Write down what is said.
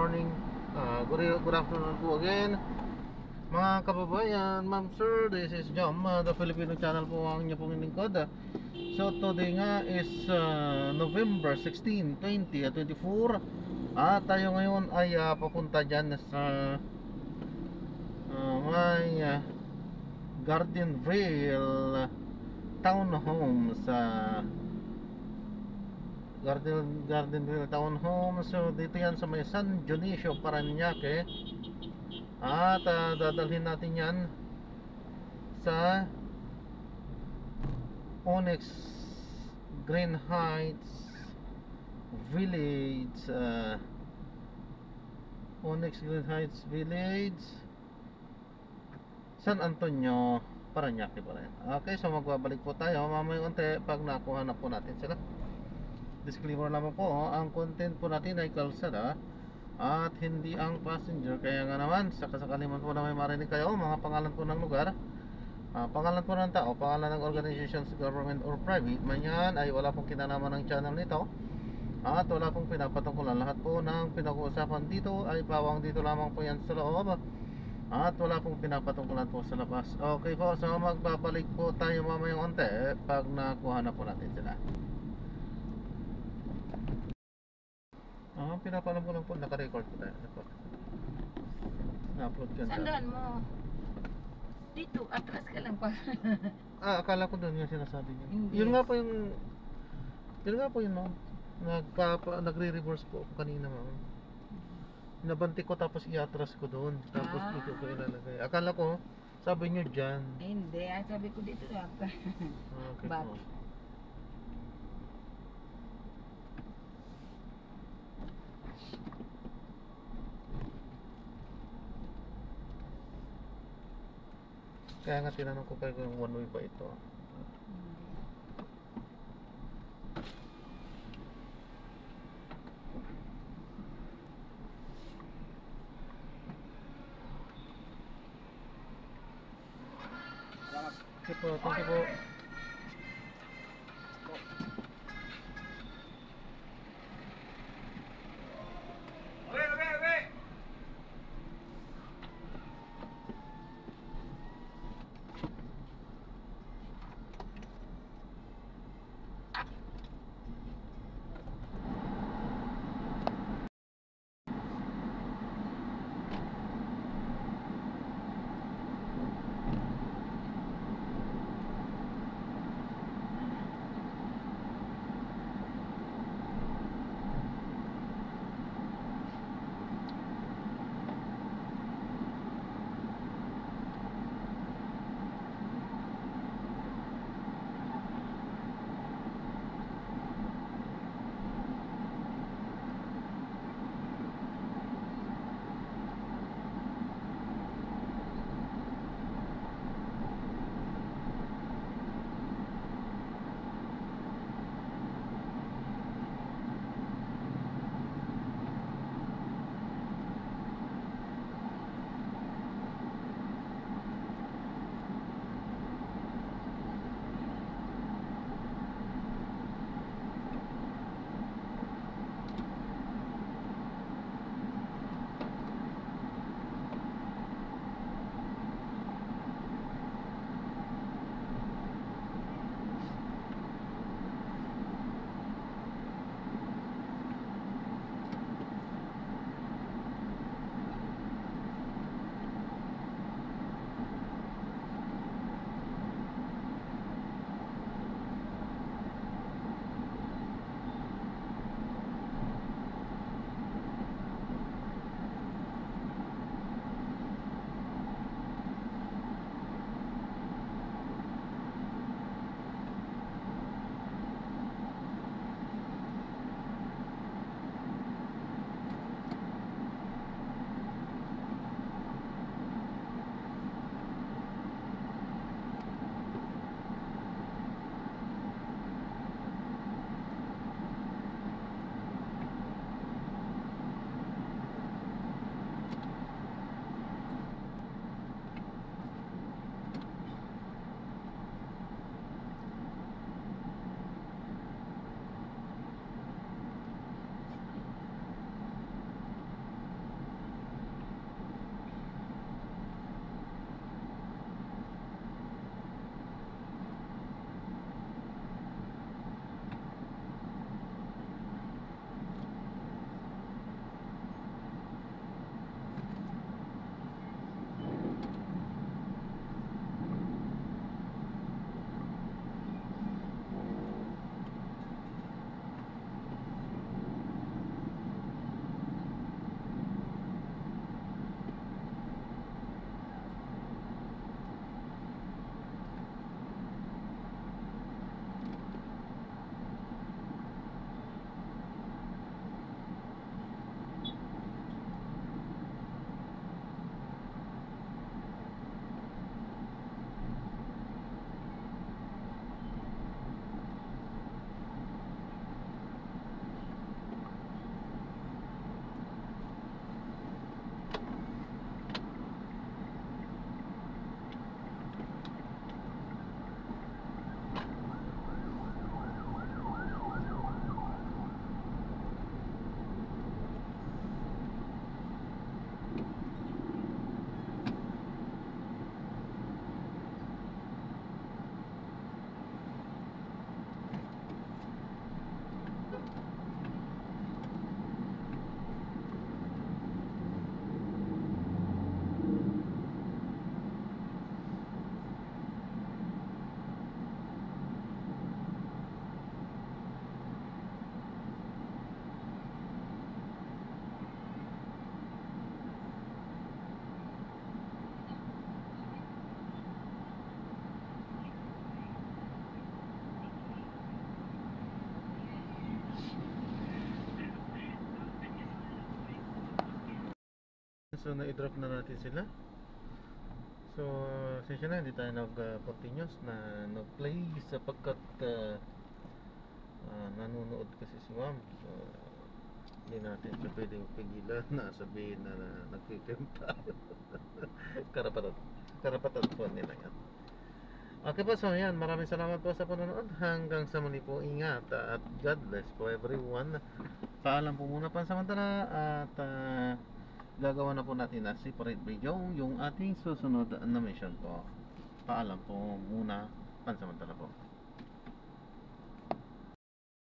morning, good afternoon po again mga kababayan, ma'am sir. This is Jom, the Filipino channel po ang inyo pong lingkod. So today nga is November 16, 2024. At tayo ngayon ay papunta dyan sa may Gardenville Townhome sa Gardenville Townhome. So dito yan sa may San Dionisio, Parañaque. At dadalhin natin yan sa Onyx Green Heights Village, Onyx Green Heights Village, San Antonio, Parañaque pa rin. Okay, so magbabalik po tayo mamaya unti pag nakuha na po natin sila. Disclaimer naman po, ang content po natin ay kalsada at hindi ang passenger. Kaya nga naman, sakasakali man po na may marinig kayo mga pangalan po ng lugar, pangalan po ng tao, pangalan ng organizations, government or private man yan, ay wala pong kinalaman ng channel nito at wala pong pinapatungkulan. Lahat po ng pinag-uusapan dito ay pawang dito lamang po yan sa loob at wala pong pinapatungkulan po sa labas. Okay po, so magbabalik po tayo mamayang unti pag nakuha na po natin sila. Pinapalam ko lang po, naka-record po tayo. Na-upload ka. Sandaan mo. Dito, atras ka lang pa. Akala ko doon yung sinasabi niya. Hindi. Yun nga po yung no? Nagre-reverse po ako kanina, ma'am. Nabanti ko tapos i-atras ko doon. Tapos dito ko ilalagay. Akala ko, sabi niyo dyan. Hindi, sabi ko dito lang. Okay Back. po. Kaya nga tinanong ko kayo kung one way ba ito. Okay po, thank you po. So na-drop na natin sila. So sensya na, hindi tayo nag-continuous na nag-play sapagkat nanonood kasi si ma'am. So hindi natin siya pwedeng pigilan na sabihin na nag-film tayo. Karapatan po nila yan. Okay po, so yan, maraming salamat po sa panonood. Hanggang sa muli po, ingat at God bless po everyone. Paalam po muna pansamantala at gagawa na po natin na separate video yung ating susunod na mission po. Paalam po muna pansamantala po.